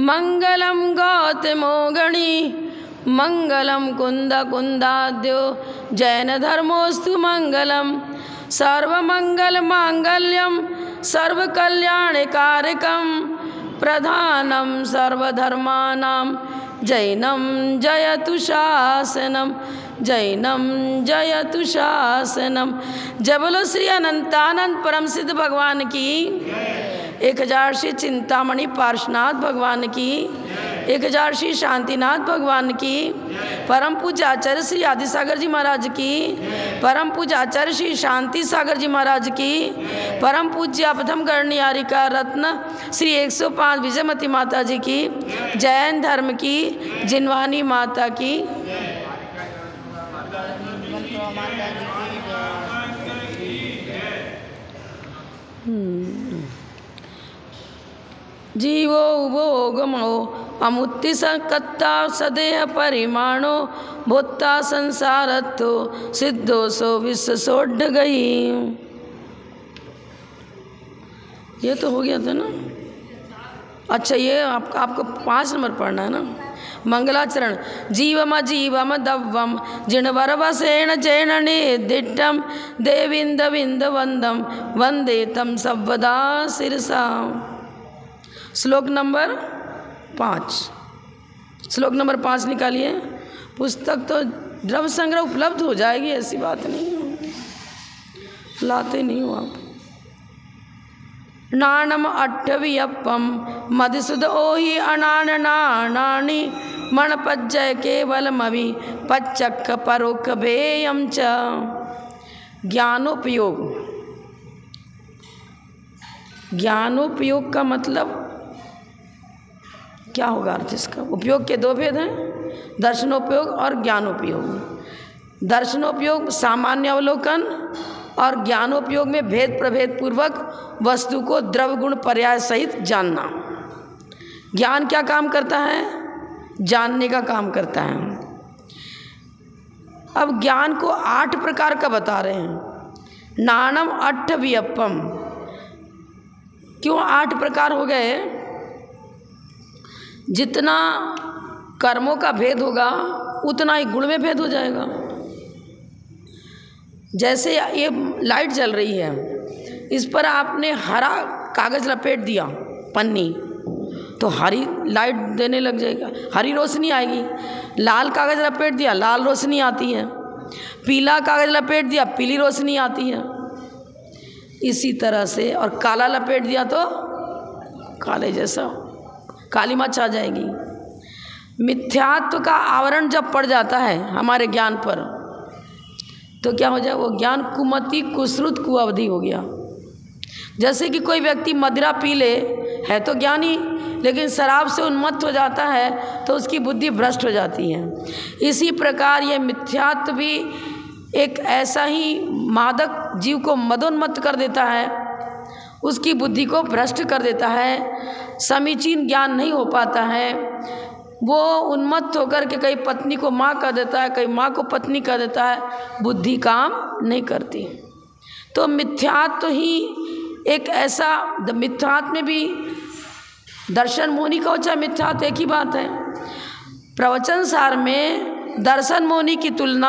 मंगलम गौतमो गणी मंगलम कुंद कुंदाद्यो जैन धर्मोस्तु मंगलम सर्वमंगल मांगल्यम सर्वकल्याणकारकम प्रधानम सर्वधर्मानां जैनम जयतु शासनम जैनम जयतु शासनम। जय बोलो श्री अनंतानंद परम सिद्ध भगवान की 1000 श्री चिंतामणि पार्श्वनाथ भगवान की 1000 श्री शांतिनाथ भगवान की परम पूज्य आचार्य श्री आदिसागर जी महाराज की परम पूज्य आचार्य श्री शांति सागर जी महाराज की परम पूज्य प्रथम कर्णियारिका रत्न श्री 105 विजयमती माता जी की जैन धर्म की जिनवानी माता की जीवो भोगमो अमुत्ति सकत्ता सदेह परिमाणो भूता संसारत्तो सिद्धो सो विश्व सोढ़ गई। ये तो हो गया था ना। अच्छा ये आपको 5 नंबर पढ़ना है ना। मंगलाचरण जीवम जीवम दव्वम जिणवरवसेण जैन निर्दिष्टम देविंद विंद वंदम वंदे तम सर्वदा शिरसा। श्लोक नंबर 5 श्लोक नंबर 5 निकालिए। पुस्तक तो द्रव्य संग्रह उपलब्ध हो जाएगी, ऐसी बात नहीं है, लाते नहीं हो आप। नाणम अट्ठवियप्पम मधुसूद ओहि अनानानि मणपज्जय केवलमवि पच्चक्क परोक्ष भेयम च। ज्ञानोपयोग, ज्ञानोपयोग का मतलब क्या होगा अर्थ इसका? उपयोग के 2 भेद हैं, दर्शनोपयोग और ज्ञानोपयोग। दर्शनोपयोग सामान्य अवलोकन और ज्ञानोपयोग में भेद प्रभेद पूर्वक वस्तु को द्रव्य गुण पर्याय सहित जानना। ज्ञान क्या काम करता है? जानने का काम करता है। अब ज्ञान को 8 प्रकार का बता रहे हैं। नाणम अट्ठवियप्पम, क्यों 8 प्रकार हो गए? जितना कर्मों का भेद होगा उतना ही गुण में भेद हो जाएगा। जैसे ये लाइट जल रही है, इस पर आपने हरा कागज़ लपेट दिया, पन्नी, तो हरी लाइट देने लग जाएगा, हरी रोशनी आएगी। लाल कागज़ लपेट दिया, लाल रोशनी आती है। पीला कागज़ लपेट दिया, पीली रोशनी आती है। इसी तरह से, और काला लपेट दिया तो काले जैसा काली मच आ जाएगी। मिथ्यात्व का आवरण जब पड़ जाता है हमारे ज्ञान पर, तो क्या हो जाए? वो ज्ञान कुमति कुश्रुत कुअवधि हो गया। जैसे कि कोई व्यक्ति मदिरा पी ले, है तो ज्ञानी, लेकिन शराब से उन्मत्त हो जाता है तो उसकी बुद्धि भ्रष्ट हो जाती है। इसी प्रकार ये मिथ्यात्व भी एक ऐसा ही मादक जीव को मदोन्मत्त कर देता है, उसकी बुद्धि को भ्रष्ट कर देता है, समीचीन ज्ञान नहीं हो पाता है। वो उन्मत्त होकर के कई पत्नी को माँ कर देता है, कई माँ को पत्नी कर देता है, बुद्धि काम नहीं करती। तो मिथ्यात्व ही एक ऐसा, मिथ्यात्व में भी दर्शन मोनी का हो चाहे मिथ्यात्व एक ही बात है। प्रवचन सार में दर्शन मोनी की तुलना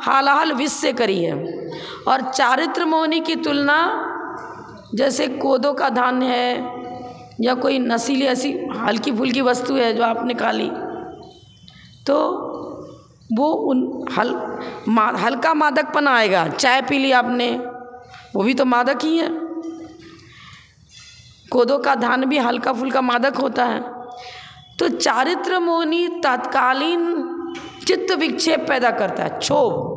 हालाहल विष से करी है, और चारित्र मोनी की तुलना जैसे कोदो का धान्य है या कोई नशीली ऐसी हल्की फुल्की वस्तु है जो आपने खा ली, तो वो हल्का मादकपन आएगा। चाय पी ली आपने, वो भी तो मादक ही है। कोदो का धान भी हल्का फुल्का मादक होता है। तो चारित्र मोनी तत्कालीन चित्त विक्षेप पैदा करता है, क्षोभ।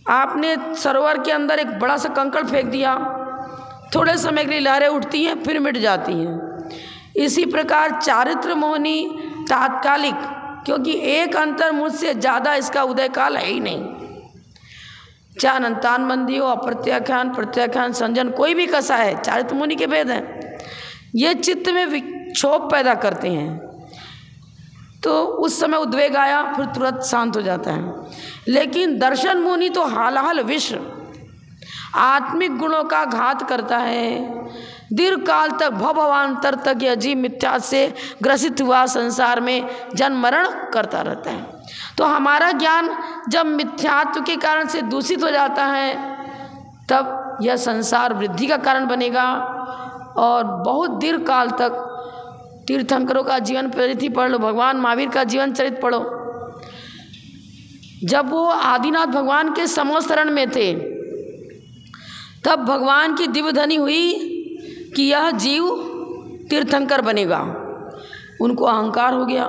आपने सरोवर के अंदर एक बड़ा सा कंकड़ फेंक दिया, थोड़े समय के लिए लहरें उठती हैं फिर मिट जाती हैं। इसी प्रकार चारित्र मोहनी तात्कालिक, क्योंकि एक अंतर मुझसे ज़्यादा इसका उदय काल है ही नहीं। चाहे अनंतान मंदी हो, अप्रत्याख्यान, प्रत्याख्यान, संजन, कोई भी कसा है, चारित्र मुनि के भेद हैं। ये चित्त में विक्षोभ पैदा करते हैं, तो उस समय उद्वेग आया फिर तुरंत शांत हो जाता है। लेकिन दर्शन मुनि तो हालाहल विष, आत्मिक गुणों का घात करता है, दीर्घ काल तक भवांतर तक यह जीव मिथ्या से ग्रसित हुआ संसार में जन्म मरण करता रहता है। तो हमारा ज्ञान जब मिथ्यात्व के कारण से दूषित हो जाता है तब यह संसार वृद्धि का कारण बनेगा और बहुत दीर्घ काल तक तीर्थंकरों का जीवन चरित्र पढ़ लो, भगवान महावीर का जीवन चरित्र पढ़ो। जब वो आदिनाथ भगवान के समोस्तरण में थे तब भगवान की दिव्य ध्वनि हुई कि यह जीव तीर्थंकर बनेगा। उनको अहंकार हो गया,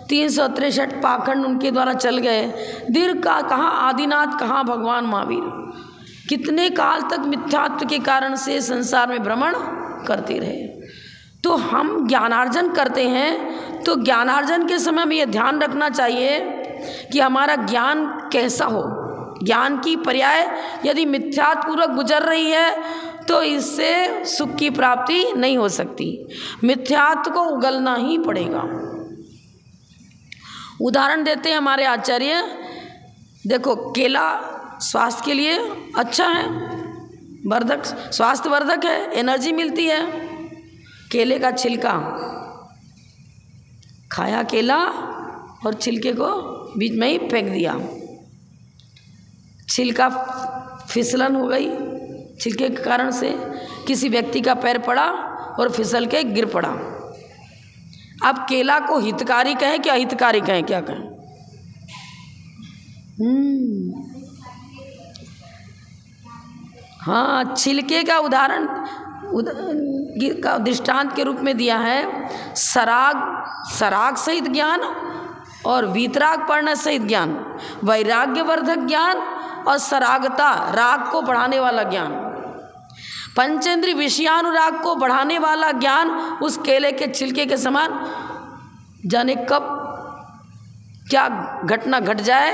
363 पाखंड उनके द्वारा चल गए। दीर्घ का कहाँ आदिनाथ, कहाँ भगवान महावीर, कितने काल तक मिथ्यात्व के कारण से संसार में भ्रमण करते रहे। तो हम ज्ञानार्जन करते हैं तो ज्ञानार्जन के समय में यह ध्यान रखना चाहिए कि हमारा ज्ञान कैसा हो। ज्ञान की पर्याय यदि मिथ्यात्वपूर्वक गुजर रही है तो इससे सुख की प्राप्ति नहीं हो सकती, मिथ्यात्व को उगलना ही पड़ेगा। उदाहरण देते हैं हमारे आचार्य, देखो केला स्वास्थ्य के लिए अच्छा है, वर्धक, स्वास्थ्यवर्धक है, एनर्जी मिलती है। केले का छिलका खाया, केला और छिलके को बीच में ही फेंक दिया, छिलका फिसलन हो गई, छिलके के कारण से किसी व्यक्ति का पैर पड़ा और फिसल के गिर पड़ा। अब केला को हितकारी कहें क्या अहितकारी कहें, क्या कहें? हाँ, छिलके का उदाहरण का दृष्टांत के रूप में दिया है। सराग सहित ज्ञान और वीतराग पढ़ना सहित ज्ञान, वैराग्यवर्धक ज्ञान और सरागता राग को बढ़ाने वाला ज्ञान, पंचेंद्रिय विषयानुराग को बढ़ाने वाला ज्ञान उस केले के छिलके के समान, जाने कब क्या घटना घट जाए।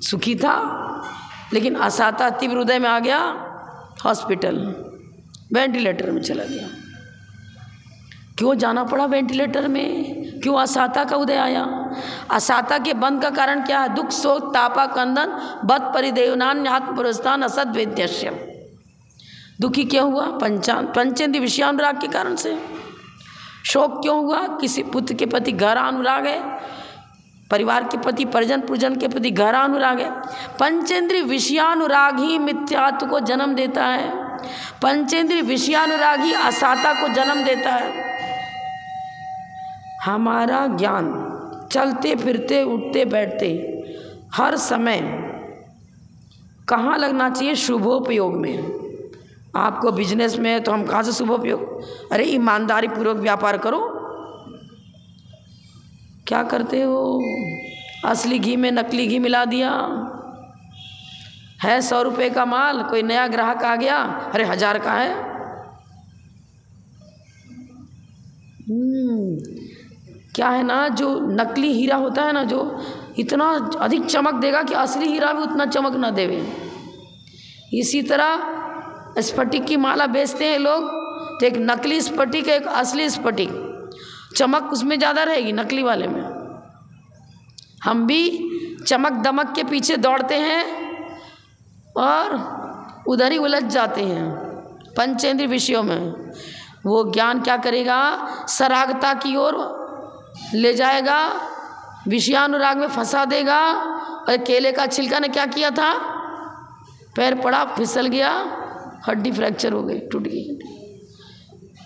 सुखी था लेकिन असाता तीव्र हृदय में आ गया, हॉस्पिटल वेंटिलेटर में चला गया। क्यों जाना पड़ा वेंटिलेटर में, क्यों असाता का उदय आया? असाता के बंध का कारण क्या है? दुख शोक तापा कंदन बद परिदेवनान आत्मपुरस्थान असद वेद्यश्य। दुखी क्यों हुआ? पंचेंद्रिय विषयानुराग के कारण से। शोक क्यों हुआ? किसी पुत्र के प्रति गहरा अनुराग है, परिवार के प्रति, परिजन पुरजन के प्रति गहरा अनुराग है। पंचेंद्रिय विषयानुराग ही मिथ्यात्व को जन्म देता है, पंचेंद्रिय विषयानुराग ही असाता को जन्म देता है। हमारा ज्ञान चलते फिरते उठते बैठते हर समय कहाँ लगना चाहिए? शुभोपयोग में। आपको बिजनेस में है तो हम कहाँ से शुभोपयोग? अरे ईमानदारी पूर्वक व्यापार करो। क्या करते हो? असली घी में नकली घी मिला दिया है। 100 रुपये का माल, कोई नया ग्राहक आ गया, अरे 1000 का है। क्या है ना, जो नकली हीरा होता है ना, जो इतना अधिक चमक देगा कि असली हीरा भी उतना चमक ना देवे। इसी तरह स्फटिक की माला बेचते हैं लोग, तो एक नकली स्फटिक एक असली स्फटिक, चमक उसमें ज़्यादा रहेगी नकली वाले में। हम भी चमक दमक के पीछे दौड़ते हैं और उधर ही उलझ जाते हैं पंचेंद्रिय विषयों में। वो ज्ञान क्या करेगा? सरागता की ओर ले जाएगा, विषयानुराग में फंसा देगा। और केले का छिलका ने क्या किया था? पैर पड़ा, फिसल गया, हड्डी फ्रैक्चर हो गई, टूट गई।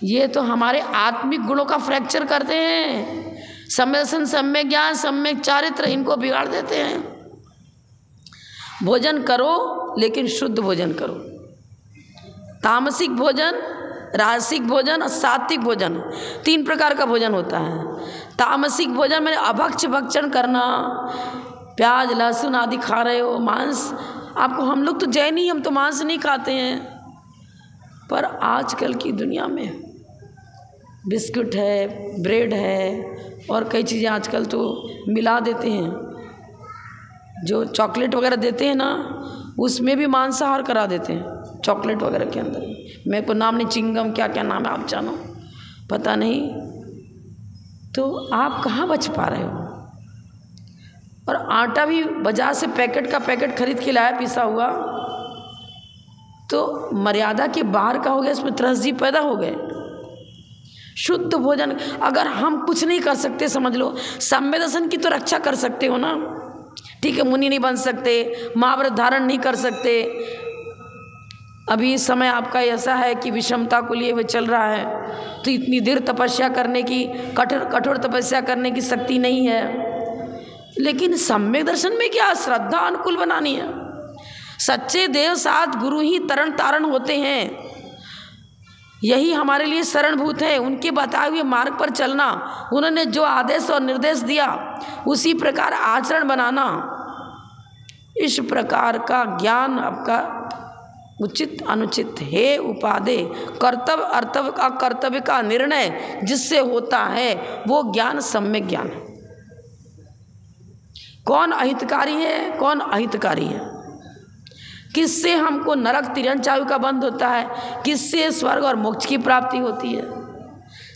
ये तो हमारे आत्मिक गुणों का फ्रैक्चर करते हैं। सम्यसन, सम्यक ज्ञान, सम्यक चारित्र, इनको बिगाड़ देते हैं। भोजन करो लेकिन शुद्ध भोजन करो। तामसिक भोजन, राजसिक भोजन और सात्विक भोजन, 3 प्रकार का भोजन होता है। तामसिक भोजन में अभक्ष भक्षण करना, प्याज लहसुन आदि खा रहे हो, मांस। आपको, हम लोग तो जैनी, हम तो मांस नहीं खाते हैं, पर आजकल की दुनिया में बिस्कुट है, ब्रेड है और कई चीज़ें आजकल तो मिला देते हैं। जो चॉकलेट वगैरह देते हैं ना, उसमें भी मांसाहार करा देते हैं चॉकलेट वगैरह के अंदर। मेरे को नाम नहीं, चिंगम क्या क्या नाम है, आप जानो, पता नहीं। तो आप कहाँ बच पा रहे हो? और आटा भी बाजार से पैकेट का पैकेट खरीद के लाया, पिसा हुआ, तो मर्यादा के बाहर का हो गया, इसमें त्रस्त जीव पैदा हो गए। शुद्ध भोजन, अगर हम कुछ नहीं कर सकते, समझ लो सम्य दर्शन की तो रक्षा कर सकते हो ना, ठीक है, मुनि नहीं बन सकते, महाव्रत धारण नहीं कर सकते, अभी समय आपका ऐसा है कि विषमता को लिए हुए चल रहा है, तो इतनी देर तपस्या करने की, कठोर तपस्या करने की शक्ति नहीं है। लेकिन सम्यक दर्शन में क्या श्रद्धा अनुकूल बनानी है। सच्चे देव साथ गुरु ही तरण तारण होते हैं, यही हमारे लिए शरणभूत है। उनके बताए हुए मार्ग पर चलना, उन्होंने जो आदेश और निर्देश दिया उसी प्रकार आचरण बनाना, इस प्रकार का ज्ञान आपका उचित अनुचित हे उपादेय कर्तव्य अर्थव्य का कर्तव्य का निर्णय जिससे होता है वो ज्ञान सम्यक ज्ञान है। कौन अहितकारी है, कौन अहितकारी है, किससे हमको नरक तिरंचायु का बंध होता है, किससे स्वर्ग और मोक्ष की प्राप्ति होती है।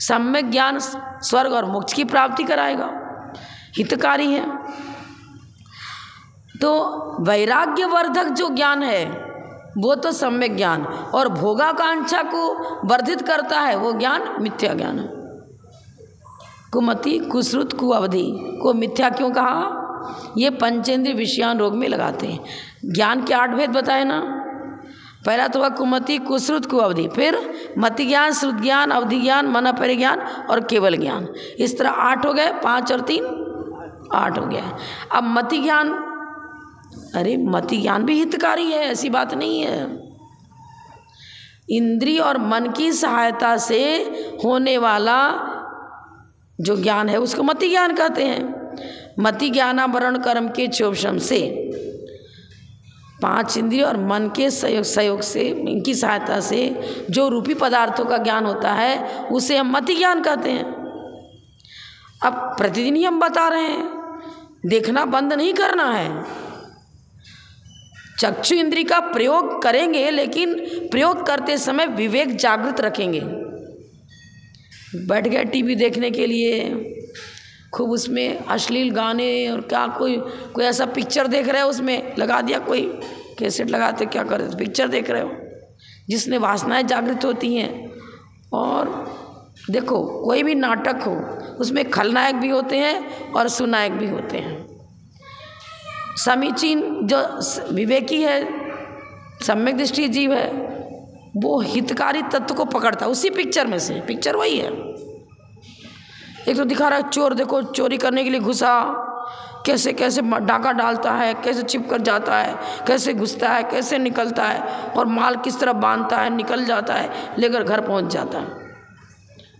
सम्यक ज्ञान स्वर्ग और मोक्ष की प्राप्ति कराएगा, हितकारी है। तो वैराग्यवर्धक जो ज्ञान है वो तो सम्यक ज्ञान, और भोगाकांक्षा को वर्धित करता है वो ज्ञान मिथ्या ज्ञान है। कुमति कुश्रुत कुअवधि को मिथ्या क्यों कहा, ये पंचेंद्रिय विषयान रोग में लगाते हैं। ज्ञान के 8 भेद बताए ना, पहला तो हुआ कुमति कुश्रुत कुअवधि, फिर मति ज्ञान, श्रुत ज्ञान, अवधि ज्ञान, मन परिज्ञान और केवल ज्ञान। इस तरह 8 हो गए, 5 और 3 8 हो गया। अब मति ज्ञान, अरे मति ज्ञान भी हितकारी है, ऐसी बात नहीं है। इंद्रिय और मन की सहायता से होने वाला जो ज्ञान है उसको मति ज्ञान कहते हैं। मति ज्ञानावरण कर्म के चोपशम से 5 इंद्रिय और मन के सहयोग से, इनकी सहायता से जो रूपी पदार्थों का ज्ञान होता है उसे हम मति ज्ञान कहते हैं। अब प्रतिदिन ही हम बता रहे हैं, देखना बंद नहीं करना है। चक्षु इंद्रिय का प्रयोग करेंगे, लेकिन प्रयोग करते समय विवेक जागृत रखेंगे। बैठ गए टीवी देखने के लिए, खूब उसमें अश्लील गाने और क्या, कोई ऐसा पिक्चर देख रहे हो, उसमें लगा दिया, कोई कैसेट लगाते, क्या कर रहे, पिक्चर देख रहे हो, जिसने वासनाएं जागृत होती हैं। और देखो कोई भी नाटक हो उसमें खलनायक भी होते हैं और सुनायक भी होते हैं। समीचीन जो विवेकी है, सम्यक दृष्टि जीव है, वो हितकारी तत्व को पकड़ता है उसी पिक्चर में से। पिक्चर वही है, एक तो दिखा रहा है चोर, देखो चोरी करने के लिए घुसा, कैसे कैसे डाका डालता है, कैसे छिप कर जाता है, कैसे घुसता है, कैसे निकलता है, और माल किस तरह बांधता है, निकल जाता है, लेकर घर पहुंच जाता है।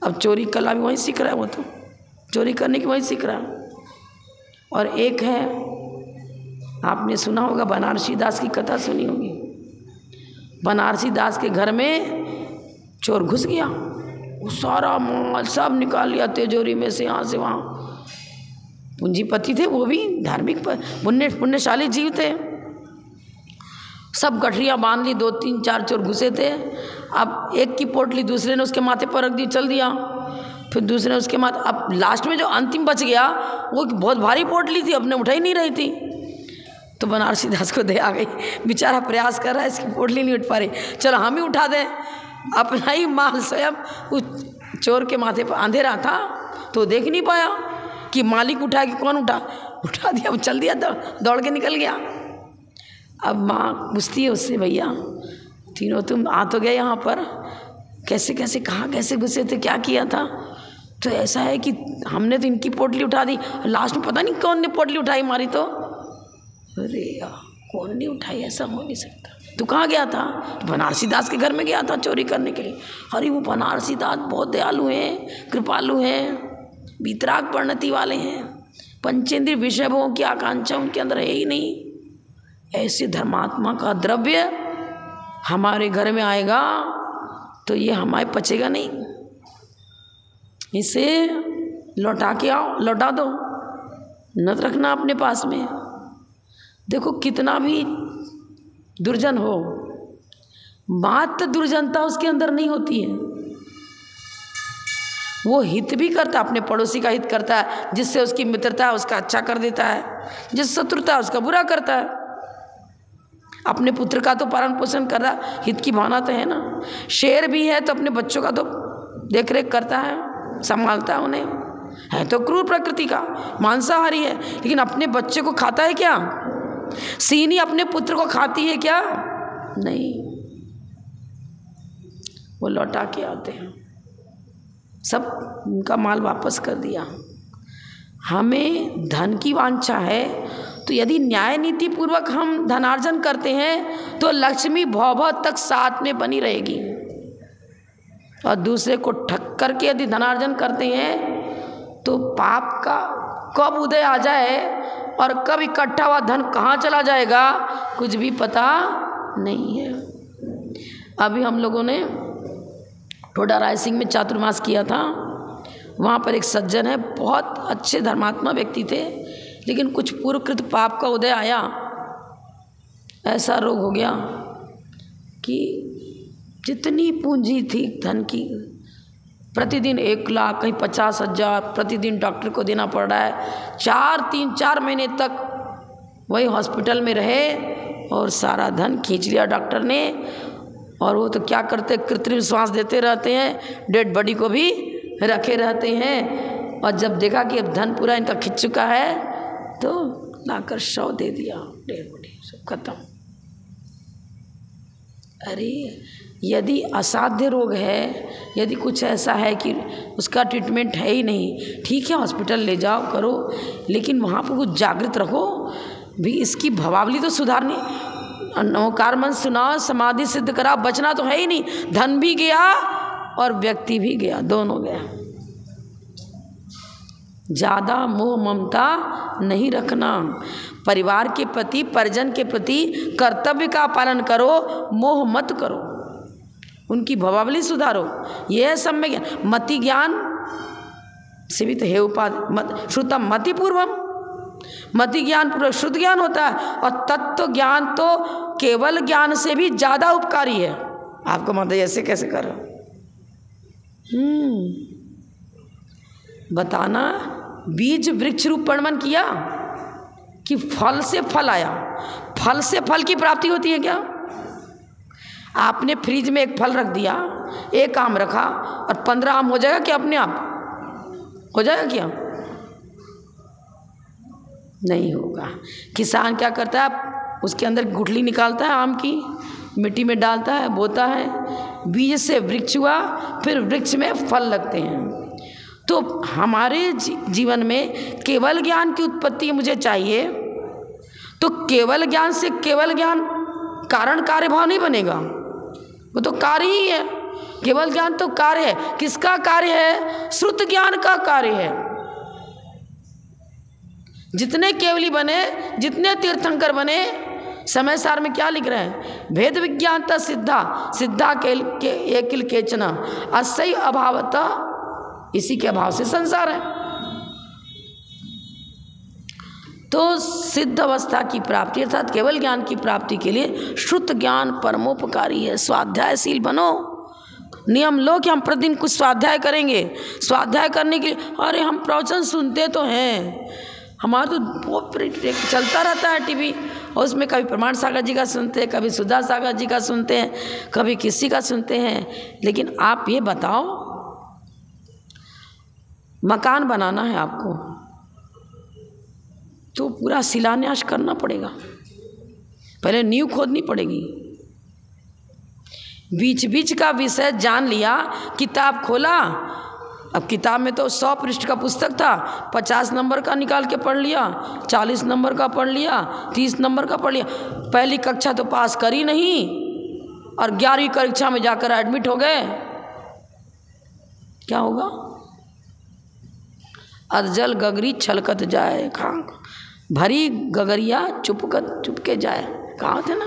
अब चोरी कला भी वहीं सीख रहा है, वो तो चोरी करने की वहीं सीख रहा है। और एक है, आपने सुना होगा, बनारसी दास की कथा सुनी होगी। बनारसी दास के घर में चोर घुस गया, वो सारा माल सब निकाल लिया तिजोरी में से, यहाँ से वहाँ। पूंजीपति थे, वो भी धार्मिक पुण्यशाली जीव थे। सब गठरियाँ बांध ली, 2 3 4 चोर घुसे थे। अब एक की पोटली दूसरे ने उसके माथे पर रख दी, चल दिया, फिर दूसरे ने उसके माथे। अब लास्ट में जो अंतिम बच गया वो बहुत भारी पोटली थी, अपने उठा ही नहीं रही थी। तो बनारसी दास को दया आ गई, बेचारा प्रयास कर रहा है, इसकी पोटली नहीं उठ पा रही, चलो हम ही उठा दें। अपना ही माल स्वयं उस चोर के माथे पर, अंधेरा था तो देख नहीं पाया कि मालिक उठा कि कौन उठा दिया, वो चल दिया, दौड़ के निकल गया। अब माँ पूछती है उससे, भैया तीनों तुम आ तो गए यहाँ पर, कैसे कैसे, कहाँ कैसे घुसे थे, क्या किया था? तो ऐसा है कि हमने तो इनकी पोटली उठा दी, लास्ट में पता नहीं कौन ने पोटली उठाई मारी। तो अरे यार, कौन नहीं उठाई, ऐसा हो नहीं सकता। तू कहाँ गया था? तो बनारसी दास के घर में गया था चोरी करने के लिए। अरे वो बनारसी दास बहुत दयालु हैं, कृपालु हैं, वितराग परिणति वाले हैं, पंचेंद्रिय विषय भोगों की आकांक्षा उनके अंदर है ही नहीं। ऐसे धर्मात्मा का द्रव्य हमारे घर में आएगा तो ये हमारे पचेगा नहीं, इसे लौटा के आओ, लौटा दो, न रखना अपने पास में। देखो कितना भी दुर्जन हो, मात्र दुर्जनता उसके अंदर नहीं होती है, वो हित भी करता, अपने पड़ोसी का हित करता है, जिससे उसकी मित्रता है उसका अच्छा कर देता है, जिस शत्रुता है उसका बुरा करता है। अपने पुत्र का तो पालन पोषण कर रहा, हित की भावना तो है ना। शेर भी है तो अपने बच्चों का तो देख रेख करता है, संभालता है उन्हें, है तो क्रूर प्रकृति का, मांसाहारी है, लेकिन अपने बच्चे को खाता है क्या? सीनी अपने पुत्र को खाती है क्या? नहीं, वो लौटा के आते हैं, सब उनका माल वापस कर दिया। हमें धन की वांछा है तो यदि न्याय नीति पूर्वक हम धनार्जन करते हैं तो लक्ष्मी भव तक साथ में बनी रहेगी। और दूसरे को ठग करके यदि धनार्जन करते हैं तो पाप का कब उदय आ जाए और कब इकट्ठा हुआ धन कहाँ चला जाएगा कुछ भी पता नहीं है। अभी हम लोगों ने टोडा रायसिंह में चातुर्मास किया था। वहाँ पर एक सज्जन है, बहुत अच्छे धर्मात्मा व्यक्ति थे, लेकिन कुछ पूर्वकृत पाप का उदय आया, ऐसा रोग हो गया कि जितनी पूंजी थी धन की, प्रतिदिन 1 लाख, कहीं 50,000 प्रतिदिन डॉक्टर को देना पड़ रहा है। 4 महीने तक वही हॉस्पिटल में रहे और सारा धन खींच लिया डॉक्टर ने। और वो तो क्या करते, कृत्रिम श्वास देते रहते हैं, डेड बॉडी को भी रखे रहते हैं। और जब देखा कि अब धन पूरा इनका खिंच चुका है तो लाकर शव दे दिया, डेड बॉडी सब खत्म। अरे यदि असाध्य रोग है, यदि कुछ ऐसा है कि उसका ट्रीटमेंट है ही नहीं, ठीक है हॉस्पिटल ले जाओ करो, लेकिन वहाँ पर कुछ जागृत रखो भी, इसकी भवावली तो सुधारनी। नवकार मन सुनाओ, समाधि सिद्ध करा, बचना तो है ही नहीं। धन भी गया और व्यक्ति भी गया, दोनों गया। ज़्यादा मोह ममता नहीं रखना, परिवार के प्रति, परिजन के प्रति कर्तव्य का पालन करो, मोह मत करो, उनकी भवावली सुधारो। यह है सम्य ज्ञान। मति ज्ञान से भी तो है उपाधि, श्रुतम मति पूर्वम, मति ज्ञान पूर्वक शुद्ध ज्ञान होता है। और तत्व ज्ञान तो केवल ज्ञान से भी ज़्यादा उपकारी है। आपको मतलब ऐसे कैसे करो, बताना। बीज वृक्ष रूप परिणमन किया कि फल से फल आया, फल से फल की प्राप्ति होती है क्या? आपने फ्रिज में एक फल रख दिया, एक आम रखा और 15 आम हो जाएगा क्या? अपने आप हो जाएगा क्या? नहीं होगा। किसान क्या करता है, उसके अंदर गुठली निकालता है आम की, मिट्टी में डालता है, बोता है, बीज से वृक्ष हुआ, फिर वृक्ष में फल लगते हैं। तो हमारे जीवन में केवल ज्ञान की उत्पत्ति मुझे चाहिए, तो केवल ज्ञान से केवल ज्ञान कारण कार्य भाव नहीं बनेगा, वो तो कार्य ही है। केवल ज्ञान तो कार्य है। किसका कार्य है? श्रुत ज्ञान का कार्य है। जितने केवली बने, जितने तीर्थंकर बने, समय सार में क्या लिख रहे हैं? भेद विज्ञानता सिद्धा, सिद्धा के एकिल केचना, असह्य अभावता, इसी के अभाव से संसार है। तो सिद्ध अवस्था की प्राप्ति अर्थात केवल ज्ञान की प्राप्ति के लिए श्रुत ज्ञान परमोपकारी है। स्वाध्यायशील बनो, नियम लो कि हम प्रतिदिन कुछ स्वाध्याय करेंगे। स्वाध्याय करने के लिए, अरे हम प्रवचन सुनते तो हैं, हमारा तो चलता रहता है टीवी, और उसमें कभी प्रमाण सागर जी का सुनते हैं, कभी सुधा सागर जी का सुनते हैं, कभी किसी का सुनते हैं। लेकिन आप ये बताओ, मकान बनाना है आपको तो पूरा शिलान्यास करना पड़ेगा, पहले नींव खोदनी पड़ेगी। बीच बीच का विषय जान लिया, किताब खोला, अब किताब में तो 100 पृष्ठ का पुस्तक था, 50 नंबर का निकाल के पढ़ लिया, 40 नंबर का पढ़ लिया, 30 नंबर का पढ़ लिया। पहली कक्षा तो पास करी नहीं और 11वीं कक्षा में जाकर एडमिट हो गए, क्या होगा? अधजल गगरी छलकत जाए, कहाँ भरी गगरिया चुपके जाए, कहाँ थे ना।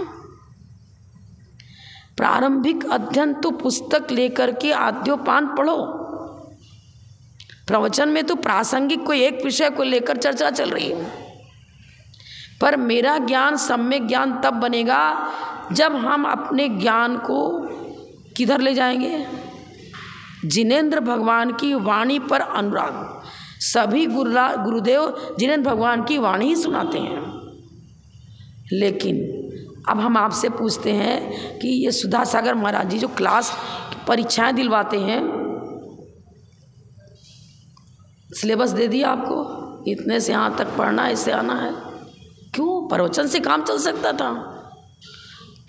प्रारंभिक अध्ययन तो पुस्तक लेकर के आद्योपान पढ़ो। प्रवचन में तो प्रासंगिक कोई एक विषय को लेकर चर्चा चल रही है, पर मेरा ज्ञान सम्यक ज्ञान तब बनेगा जब हम अपने ज्ञान को किधर ले जाएंगे? जिनेंद्र भगवान की वाणी पर अनुराग। सभी गुरुदेव जिनेंद्र भगवान की वाणी ही सुनाते हैं, लेकिन अब हम आपसे पूछते हैं कि ये सुधा सागर महाराज जी जो क्लास परीक्षाएं दिलवाते हैं, सिलेबस दे दिया आपको, इतने से यहाँ तक पढ़ना है, इससे आना है, क्यों प्रवचन से काम चल सकता था?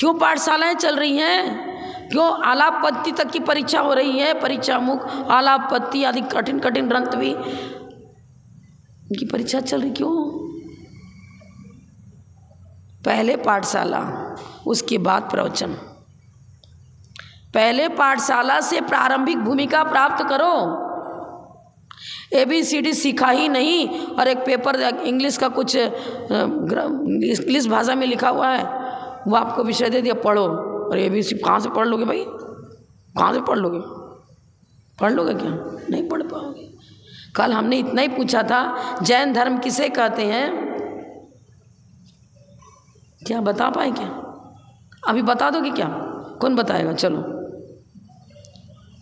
क्यों पाठशालाएं चल रही हैं? क्यों आलाप पत्ती तक की परीक्षा हो रही है? परीक्षा मुख, आलाप पत्ती आदि कठिन कठिन ग्रंथ भी इनकी परीक्षा चल रही, क्यों? पहले पाठशाला, उसके बाद प्रवचन। पहले पाठशाला से प्रारंभिक भूमिका प्राप्त करो। ABCD सीखा ही नहीं और एक पेपर इंग्लिश का कुछ इंग्लिश भाषा में लिखा हुआ है वो आपको विषय दे दिया, पढ़ो, और ABC कहाँ से पढ़ लोगे भाई? कहाँ से पढ़ लोगे? पढ़ लोगे क्या? नहीं पढ़ पाओगे। कल हमने इतना ही पूछा था, जैन धर्म किसे कहते हैं? क्या बता पाए क्या? अभी बता दोगे क्या? कौन बताएगा? चलो,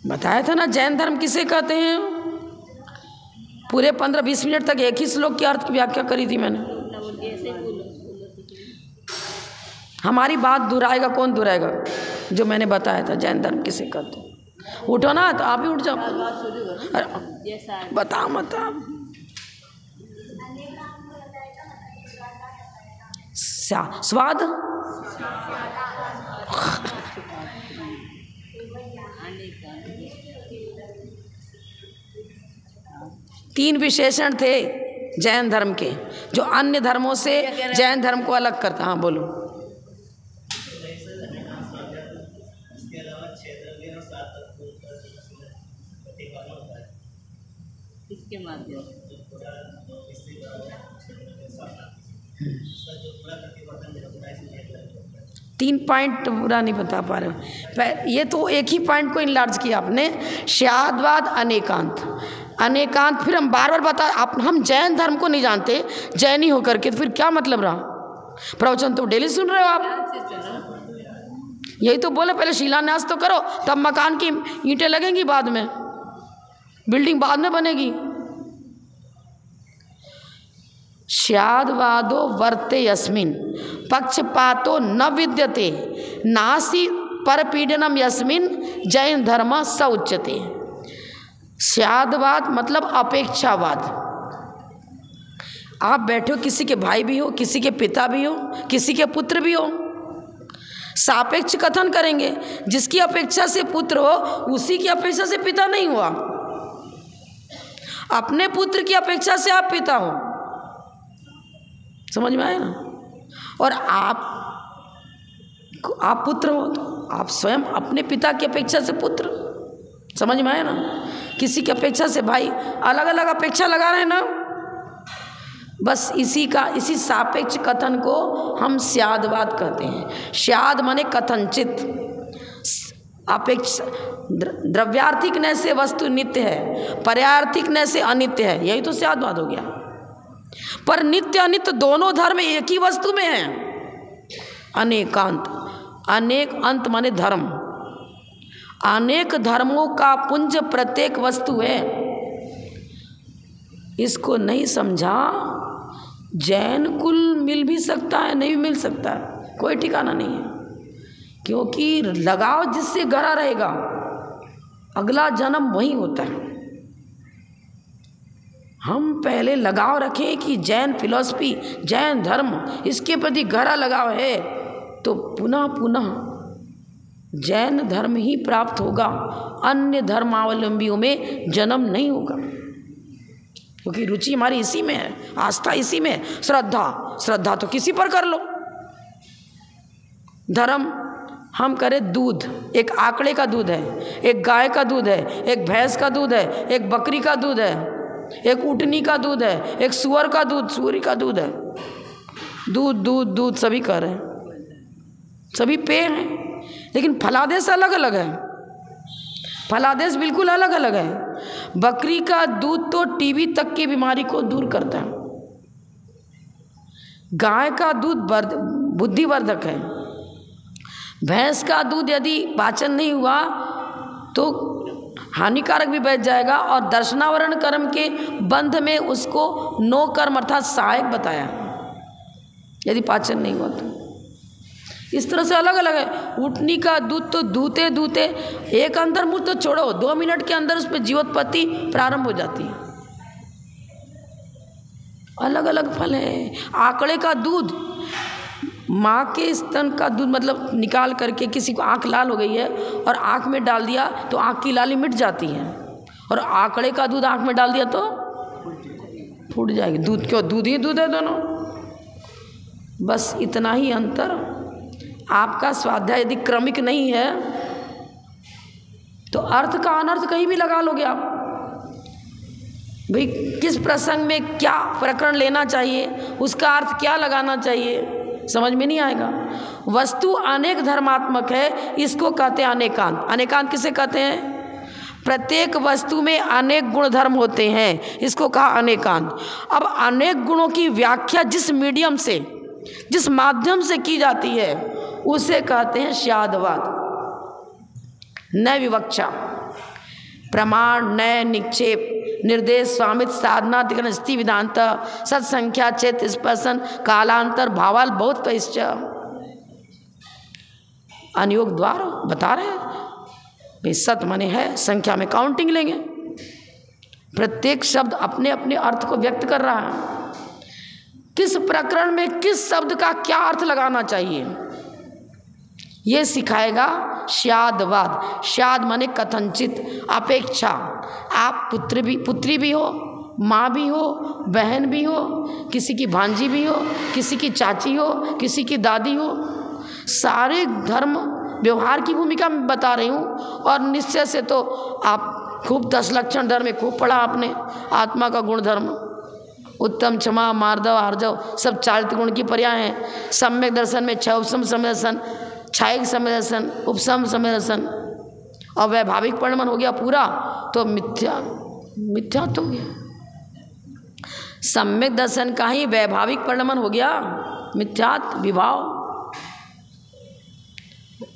बताया था ना जैन धर्म किसे कहते हैं। पूरे 15-20 मिनट तक एक ही श्लोक की अर्थ की व्याख्या करी थी मैंने। हमारी बात दोहराएगा कौन? दोहराएगा जो मैंने बताया था जैन धर्म किसे कहते हैं। उठो ना, तो आप ही उठ जाओ। बता मत आप। स्वाद, तीन विशेषण थे जैन धर्म के जो अन्य धर्मों से जैन धर्म को अलग करता। हाँ बोलो। इसके माध्यम 3 पॉइंट पूरा नहीं बता पा रहे हो। ये तो एक ही पॉइंट को इनलार्ज किया आपने, श्यादवाद, अनेकांत। अनेकांत फिर हम बार बार बता, हम जैन धर्म को नहीं जानते, जैनी होकर के, तो फिर क्या मतलब रहा? प्रवचन तो डेली सुन रहे हो आप। यही तो बोले पहले शिलान्यास तो करो, तब मकान की ईंटें लगेंगी, बाद में बिल्डिंग बाद में बनेगी। श्यादवादो वर्ते यस्मिन् पक्षपातो न विद्यते नासी परपीडनम यस्मिन् जैन धर्म स उच्यते। श्यादवाद मतलब अपेक्षावाद। आप बैठे हो, किसी के भाई भी हो, किसी के पिता भी हो, किसी के पुत्र भी हो, सापेक्ष कथन करेंगे। जिसकी अपेक्षा से पुत्र हो उसी की अपेक्षा से पिता नहीं हुआ। अपने पुत्र की अपेक्षा से आप पिता हो, समझ में आया ना? और आप पुत्र हो तो आप स्वयं अपने पिता की अपेक्षा से पुत्र, समझ में आया ना? किसी की अपेक्षा से भाई, अलग अलग अपेक्षा लगा रहे हैं ना। बस इसी सापेक्ष कथन को हम श्यादवाद कहते हैं। श्याद माने कथनचित, अपेक्ष द्रव्यार्थिक न से वस्तु नित्य है, पर्यार्थिक न से अनित्य है, यही तो श्यादवाद हो गया। पर नित्य अनित्य दोनों धर्म एक ही वस्तु में हैं। अनेकांत, अनेक अंत माने धर्म, अनेक धर्मों का पुंज प्रत्येक वस्तु है। इसको नहीं समझा, जैन कुल मिल भी सकता है, नहीं भी मिल सकता है, कोई ठिकाना नहीं है। क्योंकि लगाव जिससे गहरा रहेगा अगला जन्म वही होता है। हम पहले लगाव रखें कि जैन फिलॉसफी, जैन धर्म, इसके प्रति गहरा लगाव है तो पुनः पुनः जैन धर्म ही प्राप्त होगा, अन्य धर्मावलंबियों में जन्म नहीं होगा। क्योंकि रुचि हमारी इसी में है, आस्था इसी में है। श्रद्धा तो किसी पर कर लो। धर्म हम करें, दूध, एक आंकड़े का दूध है, एक गाय का दूध है, एक भैंस का दूध है, एक बकरी का दूध है, एक ऊँटनी का दूध है, एक सुअर का दूध, सुअरी का दूध है। दूध दूध दूध सभी कर रहे हैं, सभी पेय हैं, लेकिन फलादेश अलग अलग है। फलादेश बिल्कुल अलग अलग है। बकरी का दूध तो टीबी तक की बीमारी को दूर करता है। गाय का दूध बुद्धिवर्धक है। भैंस का दूध यदि पाचन नहीं हुआ तो हानिकारक भी बैठ जाएगा, और दर्शनावरण कर्म के बंध में उसको नो कर्म अर्थात सहायक बताया, यदि पाचन नहीं हुआ तो। इस तरह से अलग अलग है। ऊँटनी का दूध तो दूते दूते एक अंदर मुँह तो छोड़ो, 2 मिनट के अंदर उसमें जीवोत्पत्ति प्रारंभ हो जाती है। अलग अलग फल है। आंकड़े का दूध, माँ के स्तन का दूध मतलब निकाल करके किसी को आँख लाल हो गई है और आँख में डाल दिया तो आँख की लाली मिट जाती है, और आंकड़े का दूध आँख में डाल दिया तो फूट जाएगी। दूध क्यों, दूध ही दूध है दोनों। बस इतना ही अंतर। आपका स्वाध्याय यदि क्रमिक नहीं है तो अर्थ का अनर्थ कहीं भी लगा लोगे आप। भाई किस प्रसंग में क्या प्रकरण लेना चाहिए, उसका अर्थ क्या लगाना चाहिए, समझ में नहीं आएगा। वस्तु अनेक धर्मात्मक है, इसको कहते हैं अनेकांत। अनेकांत किसे कहते हैं? प्रत्येक वस्तु में अनेक गुण धर्म होते हैं, इसको कहा अनेकांत। अब अनेक गुणों की व्याख्या जिस मीडियम से, जिस माध्यम से की जाती है उसे कहते हैं स्यादवाद। न विवक्षा, प्रमाण, नय, निक्षेप, निर्देश, स्वामित्व, साधना, अधिकरण, स्थिति, विधांत, सत्संख्या, चेत, स्पर्शन, कालांतर, भावाल, बहुत पैश्च, अनुयोग द्वार बता रहे हैं। भाई सत माने है, संख्या में काउंटिंग लेंगे। प्रत्येक शब्द अपने अपने अर्थ को व्यक्त कर रहा है। किस प्रकरण में किस शब्द का क्या अर्थ लगाना चाहिए ये सिखाएगा स्यादवाद। स्याद माने कथनचित, अपेक्षा। आप पुत्री भी हो, माँ भी हो, बहन भी हो, किसी की भांजी भी हो, किसी की चाची हो, किसी की दादी हो, सारे धर्म व्यवहार की भूमिका में बता रही हूँ। और निश्चय से तो आप खूब 10 लक्षण धर्म में खूब पढ़ा आपने, आत्मा का गुण धर्म, उत्तम, क्षमा, मार्दव, हर्जव, सब चारित्र गुण की पर्याय हैं। सम्यक दर्शन में 6 उपसम समय दर्शन, छायिक समय दर्शन, उपसम समय दर्शन, और वैभाविक परिणमन हो गया पूरा तो मिथ्या तो हो गया। सम्यक दर्शन का ही वैभाविक परिणमन हो गया मिथ्यात्व विभाव।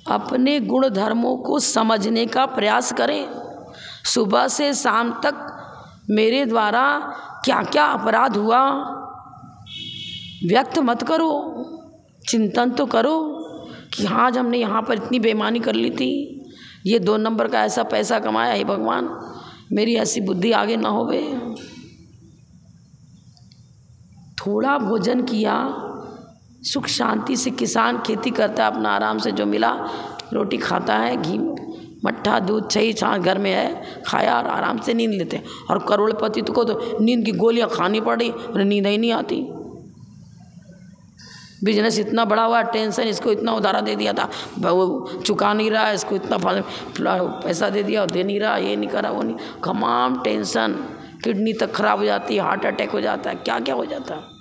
अपने गुण धर्मों को समझने का प्रयास करें। सुबह से शाम तक मेरे द्वारा क्या क्या अपराध हुआ व्यक्त मत करो, चिंतन तो करो कि हाँ आज हमने यहाँ पर इतनी बेईमानी कर ली थी, ये 2 नंबर का ऐसा पैसा कमाया, हे भगवान मेरी ऐसी बुद्धि आगे ना होवे। थोड़ा भोजन किया, सुख शांति से किसान खेती करता है, अपना आराम से जो मिला रोटी खाता है, घी मट्ठा दूध छही छाछ घर में है, खाया और आराम से नींद लेते हैं। और करोड़पति को तो नींद की गोलियां खानी पड़ी, उन्हें नींद ही नहीं आती। बिजनेस इतना बड़ा हुआ, टेंशन, इसको इतना उधारा दे दिया था, वो चुका नहीं रहा, इसको इतना पैसा दे दिया, दे नहीं रहा, ये नहीं करा, वो नहीं, तमाम टेंशन, किडनी तक खराब हो जाती है, हार्ट अटैक हो जाता है, क्या क्या हो जाता है।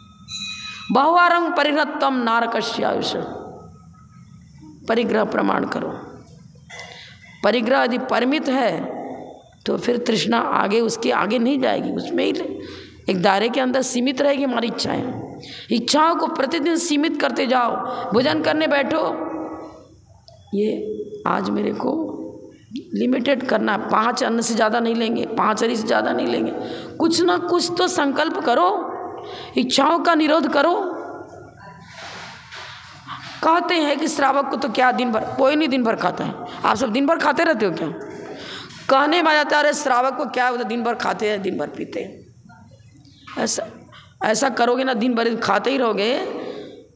बहुवारंग परिणतम नारकस्यायुष। परिग्रह प्रमाण करो। परिग्रह यदि परिमित है तो फिर तृष्णा आगे, उसके आगे नहीं जाएगी, उसमें ही एक दायरे के अंदर सीमित रहेगी हमारी इच्छाएं। इच्छाओं को प्रतिदिन सीमित करते जाओ। भोजन करने बैठो, ये आज मेरे को लिमिटेड करना, 5 अन्न से ज़्यादा नहीं लेंगे, 5 हरी से ज़्यादा नहीं लेंगे। कुछ ना कुछ तो संकल्प करो, इच्छाओं का निरोध करो। कहते हैं कि श्रावक को तो क्या दिन भर, कोई नहीं दिन भर खाता है। आप सब दिन भर खाते रहते हो क्या? कहने में आ जाता है अरे श्रावक को क्या होता, दिन भर खाते हैं, दिन भर पीते हैं। ऐसा करोगे ना, दिन भर खाते ही रहोगे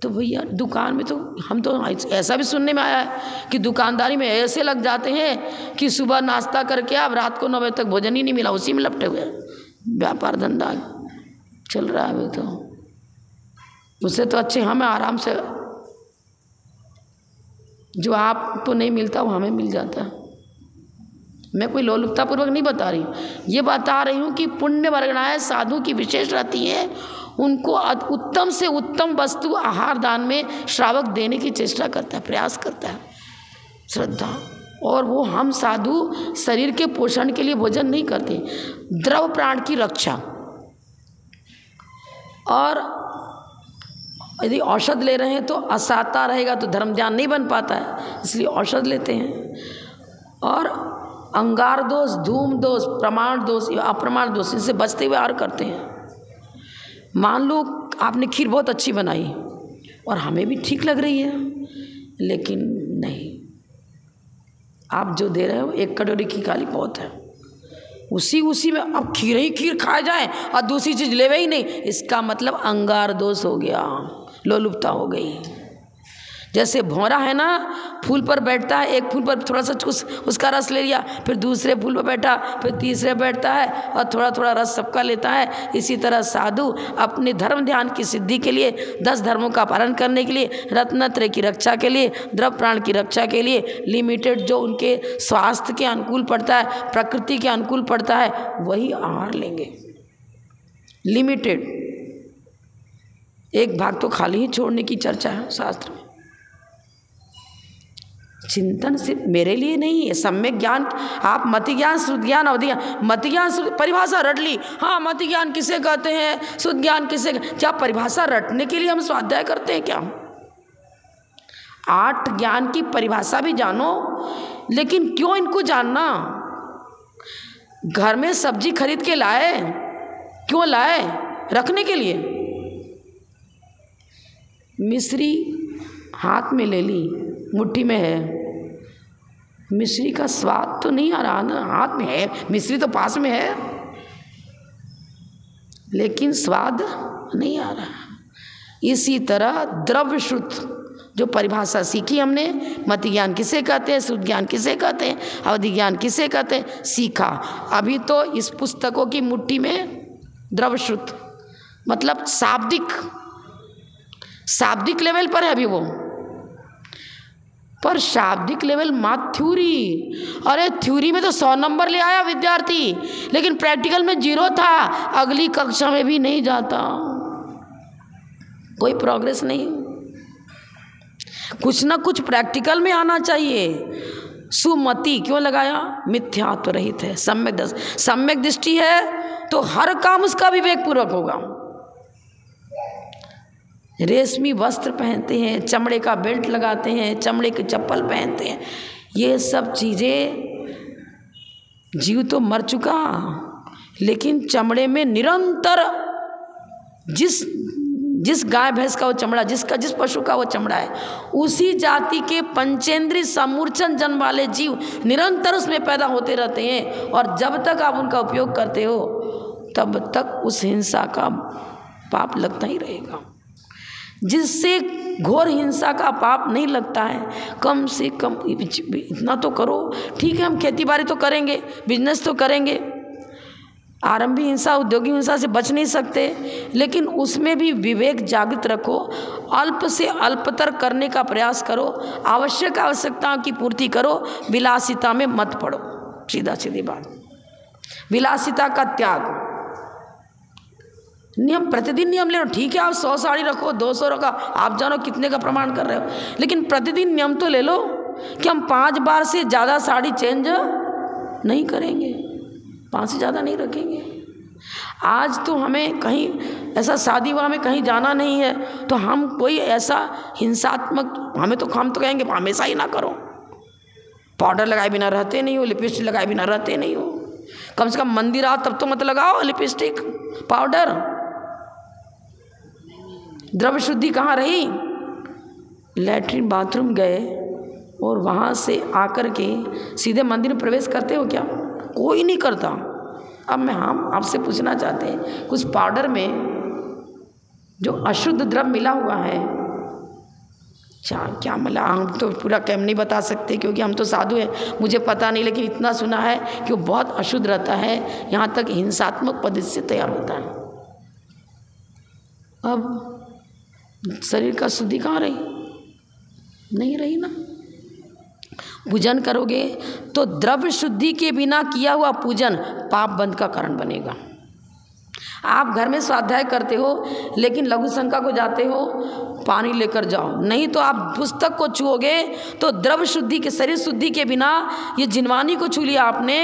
तो भैया दुकान में तो हम तो ऐसा भी सुनने में आया है कि दुकानदारी में ऐसे लग जाते हैं कि सुबह नाश्ता करके आप रात को 9 बजे तक भोजन ही नहीं मिला, उसी में लपटे हुए। व्यापार धंधा चल रहा है अभी तो। उससे तो अच्छे हमें आराम से, जो आपको नहीं मिलता वो हमें मिल जाता है। मैं कोई लोलुपतापूर्वक नहीं बता रही हूँ, ये बता रही हूँ कि पुण्य वर्गणाएं साधु की विशेष रहती है। उनको उत्तम से उत्तम वस्तु आहार दान में श्रावक देने की चेष्टा करता है, प्रयास करता है, श्रद्धा। और वो हम साधु शरीर के पोषण के लिए भोजन नहीं करते, द्रव प्राण की रक्षा। और यदि औषध ले रहे हैं तो असाता रहेगा तो धर्म ध्यान नहीं बन पाता है, इसलिए औषध लेते हैं। और अंगार दोष, धूम दोष, प्रमाण दोष, अप्रमाण दोष, इनसे बचते हुए आहार करते हैं। मान लो आपने खीर बहुत अच्छी बनाई और हमें भी ठीक लग रही है, लेकिन नहीं, आप जो दे रहे हो 1 कटोरी की काली बहुत है, उसी में अब खीर ही खीर खाया जाए और दूसरी चीज़ लेवे ही नहीं, इसका मतलब अंगार दोष हो गया, लोलुपता हो गई। जैसे भौरा है ना, फूल पर बैठता है, एक फूल पर थोड़ा सा उसका रस ले लिया, फिर दूसरे फूल पर बैठा, फिर तीसरे बैठता है और थोड़ा थोड़ा रस सबका लेता है। इसी तरह साधु अपने धर्म ध्यान की सिद्धि के लिए, 10 धर्मों का पालन करने के लिए, रत्नत्रय की रक्षा के लिए, द्रव्य प्राण की रक्षा के लिए लिमिटेड जो उनके स्वास्थ्य के अनुकूल पड़ता है, प्रकृति के अनुकूल पड़ता है, वही आहार लेंगे। लिमिटेड, एक भाग तो खाली ही छोड़ने की चर्चा है शास्त्र में। चिंतन सिर्फ मेरे लिए नहीं है, सम्यक ज्ञान, आप मति ज्ञान, शुद्ध ज्ञान, अवधि ज्ञान, मति ज्ञान परिभाषा रट ली, हाँ मति ज्ञान किसे कहते हैं, शुद्ध ज्ञान किसे, क्या परिभाषा रटने के लिए हम स्वाध्याय करते हैं क्या? 8 ज्ञान की परिभाषा भी जानो, लेकिन क्यों इनको जानना? घर में सब्जी खरीद के लाए, क्यों लाए? रखने के लिए। मिश्री हाथ में ले ली, मुट्ठी में है, मिश्री का स्वाद तो नहीं आ रहा ना, हाथ में है, मिश्री तो पास में है, लेकिन स्वाद नहीं आ रहा। इसी तरह द्रव्य शुद्ध जो परिभाषा सीखी हमने, मति ज्ञान किसे कहते हैं, शुद्ध ज्ञान किसे कहते हैं, अवधि ज्ञान किसे कहते हैं, सीखा। अभी तो इस पुस्तकों की मुट्ठी में द्रव्य शुद्ध मतलब शाब्दिक लेवल पर है अभी वो, पर शाब्दिक लेवल मात्र थ्योरी। अरे थ्योरी में तो 100 नंबर ले आया विद्यार्थी, लेकिन प्रैक्टिकल में 0 था, अगली कक्षा में भी नहीं जाता, कोई प्रोग्रेस नहीं। कुछ ना कुछ प्रैक्टिकल में आना चाहिए। सुमति क्यों लगाया? मिथ्यात्व रहित है, सम्यक दृष्टि है तो हर काम उसका विवेकपूर्वक होगा। रेशमी वस्त्र पहनते हैं, चमड़े का बेल्ट लगाते हैं, चमड़े की चप्पल पहनते हैं, ये सब चीज़ें, जीव तो मर चुका, लेकिन चमड़े में निरंतर जिस गाय भैंस का वो चमड़ा, जिस पशु का वो चमड़ा है, उसी जाति के पंचेंद्रिय समूर्छन जन्म वाले जीव निरंतर उसमें पैदा होते रहते हैं। और जब तक आप उनका उपयोग करते हो तब तक उस हिंसा का पाप लगता ही रहेगा। जिससे घोर हिंसा का पाप नहीं लगता है, कम से कम इतना तो करो। ठीक है, हम खेती बाड़ी तो करेंगे, बिजनेस तो करेंगे, आरंभी हिंसा, औद्योगिक हिंसा से बच नहीं सकते, लेकिन उसमें भी विवेक जागृत रखो, अल्प से अल्पतर करने का प्रयास करो, आवश्यकताओं की पूर्ति करो, विलासिता में मत पड़ो। सीधी बात, विलासिता का त्याग। नियम, प्रतिदिन नियम ले लो, ठीक है आप 100 साड़ी रखो, 200 रखो, आप जानो कितने का प्रमाण कर रहे हो, लेकिन प्रतिदिन नियम तो ले लो कि हम 5 बार से ज़्यादा साड़ी चेंज नहीं करेंगे, 5 से ज़्यादा नहीं रखेंगे। आज तो हमें कहीं ऐसा शादी विवाह में कहीं जाना नहीं है, तो हम कोई ऐसा हिंसात्मक, हम तो कहेंगे हमेशा ही ना करो, पाउडर लगाए बिना रहते नहीं हो, लिपस्टिक लगाए बिना रहते नहीं हो, कम से कम मंदिर आओ तब तो मत लगाओ लिपस्टिक पाउडर। द्रव्य शुद्धि कहाँ रही? लैट्रिन बाथरूम गए और वहाँ से आकर के सीधे मंदिर में प्रवेश करते हो क्या? कोई नहीं करता। अब हम आपसे पूछना चाहते हैं, कुछ पाउडर में जो अशुद्ध द्रव्य मिला हुआ है, क्या मिला, हम तो पूरा कैम नहीं बता सकते क्योंकि हम तो साधु हैं, मुझे पता नहीं, लेकिन इतना सुना है कि वो बहुत अशुद्ध रहता है, यहाँ तक हिंसात्मक पद्धति से तैयार होता है। अब शरीर का शुद्धि कहाँ रही? नहीं रही ना। पूजन करोगे तो द्रव्य शुद्धि के बिना किया हुआ पूजन पाप बंध का कारण बनेगा। आप घर में स्वाध्याय करते हो, लेकिन लघु शंका को जाते हो, पानी लेकर जाओ, नहीं तो आप पुस्तक को छुओगे तो द्रव्य शुद्धि के, शरीर शुद्धि के बिना ये जिनवानी को छू लिया आपने,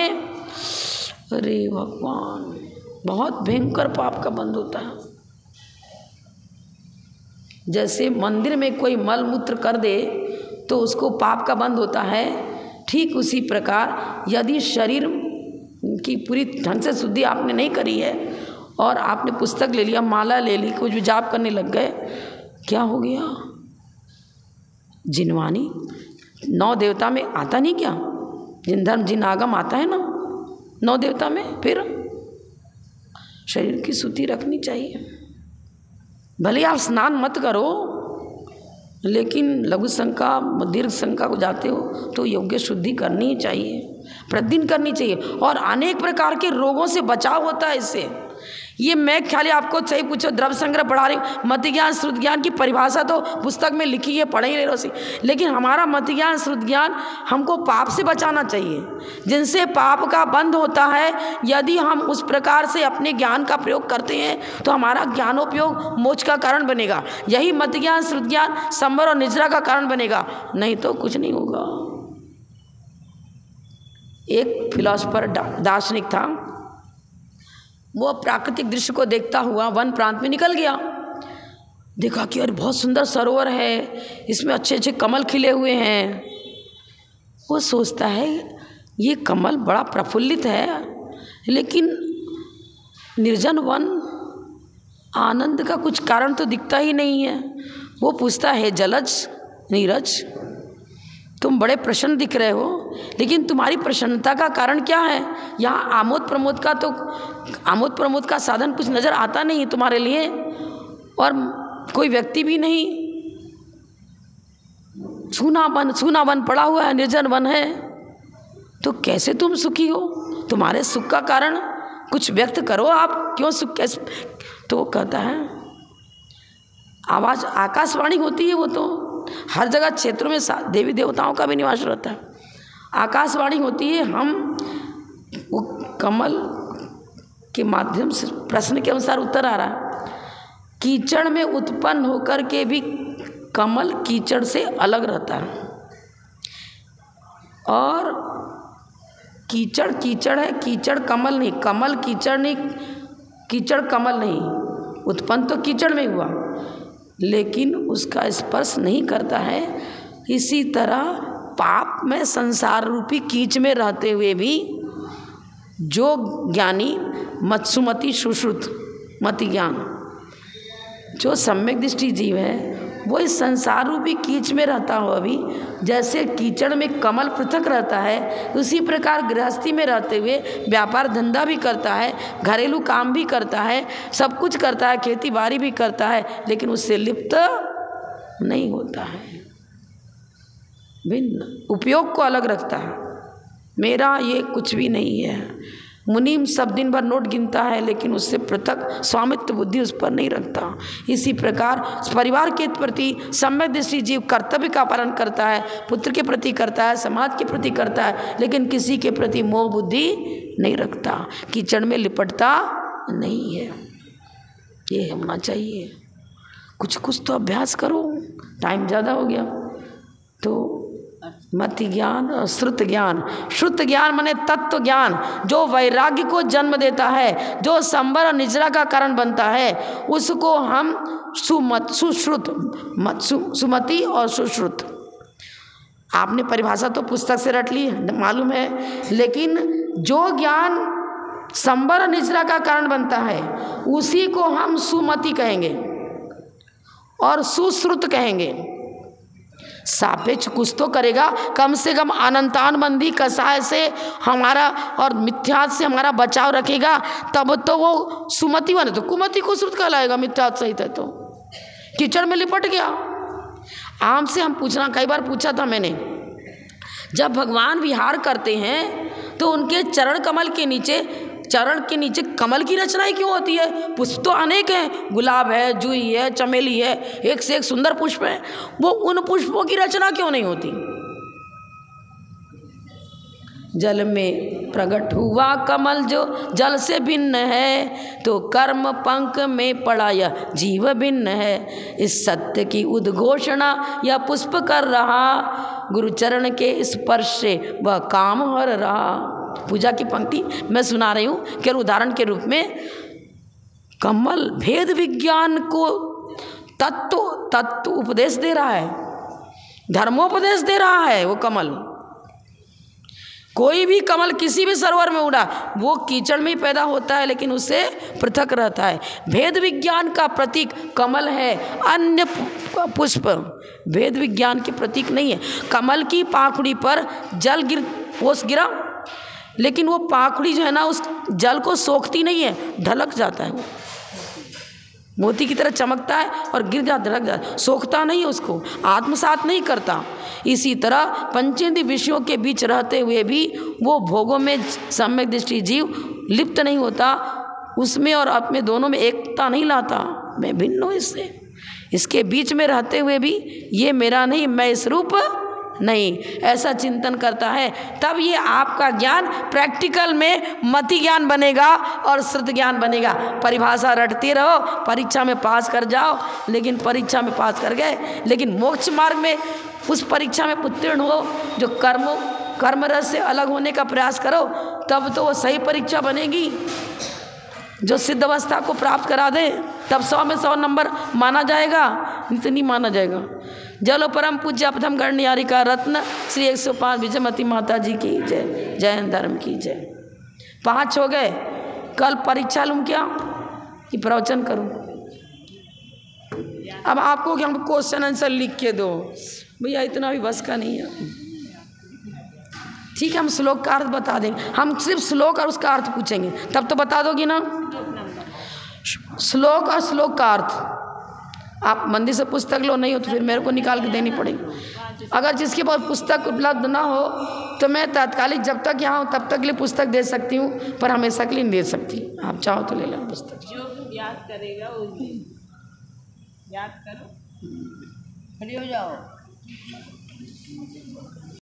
अरे भगवान, बहुत भयंकर पाप का बंध होता है। जैसे मंदिर में कोई मल मूत्र कर दे तो उसको पाप का बंध होता है, ठीक उसी प्रकार यदि शरीर की पूरी ढंग से शुद्धि आपने नहीं करी है और आपने पुस्तक ले लिया, माला ले ली, कुछ भी जाप करने लग गए, क्या हो गया? जिनवानी 9 देवता में आता नहीं क्या? जिन धर्म जिन आगम आता है ना 9 देवता में। फिर शरीर की शुद्धि रखनी चाहिए। भले आप स्नान मत करो, लेकिन लघु शंका दीर्घ शंका को जाते हो तो योग्य शुद्धि करनी ही चाहिए, प्रतिदिन करनी चाहिए। और अनेक प्रकार के रोगों से बचाव होता है इससे। ये मैं खाली आपको सही पूछो, द्रव्य संग्रह पढ़ा रही हूँ। मति ज्ञान श्रुत ज्ञान की परिभाषा तो पुस्तक में लिखी है, पढ़े ही नहीं रोसी। लेकिन हमारा मति ज्ञान श्रुत ज्ञान हमको पाप से बचाना चाहिए, जिनसे पाप का बंध होता है। यदि हम उस प्रकार से अपने ज्ञान का प्रयोग करते हैं तो हमारा ज्ञानोपयोग मोक्ष का कारण बनेगा। यही मति ज्ञान श्रुत ज्ञान संवर और निजरा का कारण बनेगा, नहीं तो कुछ नहीं होगा। एक फिलॉसफर दार्शनिक था, वो प्राकृतिक दृश्य को देखता हुआ वन प्रांत में निकल गया। देखा कि अरे बहुत सुंदर सरोवर है, इसमें अच्छे अच्छे कमल खिले हुए हैं। वो सोचता है ये कमल बड़ा प्रफुल्लित है, लेकिन निर्जन वन, आनंद का कुछ कारण तो दिखता ही नहीं है। वो पूछता है जलज नीरज, तुम बड़े प्रसन्न दिख रहे हो, लेकिन तुम्हारी प्रसन्नता का कारण क्या है? यहाँ आमोद प्रमोद का साधन कुछ नज़र आता नहीं तुम्हारे लिए, और कोई व्यक्ति भी नहीं। सूना वन पड़ा हुआ है, निर्जन वन है, तो कैसे तुम सुखी हो? तुम्हारे सुख का कारण कुछ व्यक्त करो, आप क्यों सुख कैसे? तो कहता है आवाज़ आकाशवाणी होती है, वो तो हर जगह क्षेत्रों में देवी देवताओं का भी निवास रहता है। आकाशवाणी होती है। हम वो कमल के माध्यम से प्रश्न के अनुसार उत्तर आ रहा है। कीचड़ में उत्पन्न होकर के भी कमल कीचड़ से अलग रहता है, और कीचड़ कीचड़ है, कीचड़ कमल नहीं, कमल कीचड़ नहीं, कीचड़ कमल नहीं। उत्पन्न तो कीचड़ में हुआ, लेकिन उसका स्पर्श नहीं करता है। इसी तरह पाप में संसार रूपी कीच में रहते हुए भी जो ज्ञानी सुमति सुश्रुत मति ज्ञान, जो सम्यक दृष्टि जीव है, वो इस संसार रूपी कीच में रहता हो। अभी जैसे कीचड़ में कमल पृथक रहता है, उसी प्रकार गृहस्थी में रहते हुए व्यापार धंधा भी करता है, घरेलू काम भी करता है, सब कुछ करता है, खेती बाड़ी भी करता है, लेकिन उससे लिप्त नहीं होता है। भिन्न उपयोग को अलग रखता है। मेरा ये कुछ भी नहीं है। मुनीम सब दिन भर नोट गिनता है, लेकिन उससे पृथक स्वामित्व बुद्धि उस पर नहीं रखता। इसी प्रकार परिवार के प्रति सम्यक दृष्टि जीव कर्तव्य का पालन करता है, पुत्र के प्रति करता है, समाज के प्रति करता है, लेकिन किसी के प्रति मोह बुद्धि नहीं रखता, कीचड़ में लिपटता नहीं है। ये होना चाहिए। कुछ तो अभ्यास करो। टाइम ज़्यादा हो गया तो मति ज्ञान और श्रुत ज्ञान। श्रुत ज्ञान माने तत्व ज्ञान, जो वैराग्य को जन्म देता है, जो संवर और निजरा का कारण बनता है, उसको हम सुमति और सुश्रुत। आपने परिभाषा तो पुस्तक से रट ली, मालूम है, लेकिन जो ज्ञान संवर और निजरा का कारण बनता है उसी को हम सुमति कहेंगे और सुश्रुत कहेंगे। सापेक्ष कुछ तो करेगा, कम से कम अनंतानबंदी कसाय से हमारा और मिथ्यात से हमारा बचाव रखेगा, तब तो वो सुमति बने। तो कुमति को श्रुत कहलाएगा, मिथ्यात सहित है तो कीचड़ में लिपट गया। आम से हम पूछना, कई बार पूछा था मैंने, जब भगवान विहार करते हैं तो उनके चरण के नीचे कमल की रचनाएं क्यों होती है? पुष्प तो अनेक हैं, गुलाब है, जूही है, चमेली है, एक से एक सुंदर पुष्प हैं, वो उन पुष्पों की रचना क्यों नहीं होती? जल में प्रकट हुआ कमल जो जल से भिन्न है, तो कर्म पंख में पड़ा यह जीव भिन्न है। इस सत्य की उद्घोषणा यह पुष्प कर रहा, गुरुचरण के स्पर्श से वह काम हर रहा। पूजा की पंक्ति मैं सुना रही हूँ केवल उदाहरण के रूप में। कमल भेद विज्ञान को तत्व उपदेश दे रहा है, धर्मोपदेश दे रहा है। वो कमल, कोई भी कमल किसी भी सरोवर में उड़ा, वो कीचड़ में ही पैदा होता है, लेकिन उससे पृथक रहता है। भेद विज्ञान का प्रतीक कमल है। अन्य पुष्प वेद विज्ञान के प्रतीक नहीं है। कमल की पाखुड़ी पर जल ओस गिरा, लेकिन वो पाखुड़ी जो है ना उस जल को सोखती नहीं है, ढलक जाता है। वो मोती की तरह चमकता है और गिर जाता, ढलक जाता, सोखता नहीं है, उसको आत्मसात नहीं करता। इसी तरह पंचेंद्रिय विषयों के बीच रहते हुए भी वो भोगों में सम्यक दृष्टि जीव लिप्त नहीं होता, उसमें और अपने दोनों में एकता नहीं लाता। मैं भिन्न हूँ इससे, इसके बीच में रहते हुए भी ये मेरा नहीं, मैं इस रूप नहीं, ऐसा चिंतन करता है। तब ये आपका ज्ञान प्रैक्टिकल में मति ज्ञान बनेगा और श्रुत ज्ञान बनेगा। परिभाषा रटते रहो, परीक्षा में पास कर जाओ, लेकिन परीक्षा में पास कर गए, लेकिन मोक्ष मार्ग में उस परीक्षा में उत्तीर्ण हो जो कर्म रस से अलग होने का प्रयास करो, तब तो वो सही परीक्षा बनेगी जो सिद्ध अवस्था को प्राप्त करा दे। तब 100 में 100 नंबर माना जाएगा, नहीं माना जाएगा। जलो परम पूज्य प्रथम गणयारी का रत्न श्री 105 विजयमती माता जी की जय, जय हिंद धर्म की जय। 5 हो गए, कल परीक्षा लूँ क्या कि प्रवचन करूँ? अब आपको क्या क्वेश्चन आंसर लिख के दो भैया, इतना भी बस का नहीं है। ठीक है, हम श्लोक का अर्थ बता देंगे, हम सिर्फ श्लोक और उसका अर्थ पूछेंगे, तब तो बता दोगी ना। श्लोक और श्लोक का अर्थ आप मंदिर से पुस्तक लो, नहीं हो तो फिर मेरे को निकाल के देनी पड़ेगी। अगर जिसके पास पुस्तक उपलब्ध ना हो तो मैं तात्कालिक जब तक यहाँ हूँ तब तक के लिए पुस्तक दे सकती हूँ, पर हमेशा के लिए नहीं दे सकती। आप चाहो तो ले लो पुस्तक। जो याद करेगा उस दिन याद करो, खड़ी हो जाओ।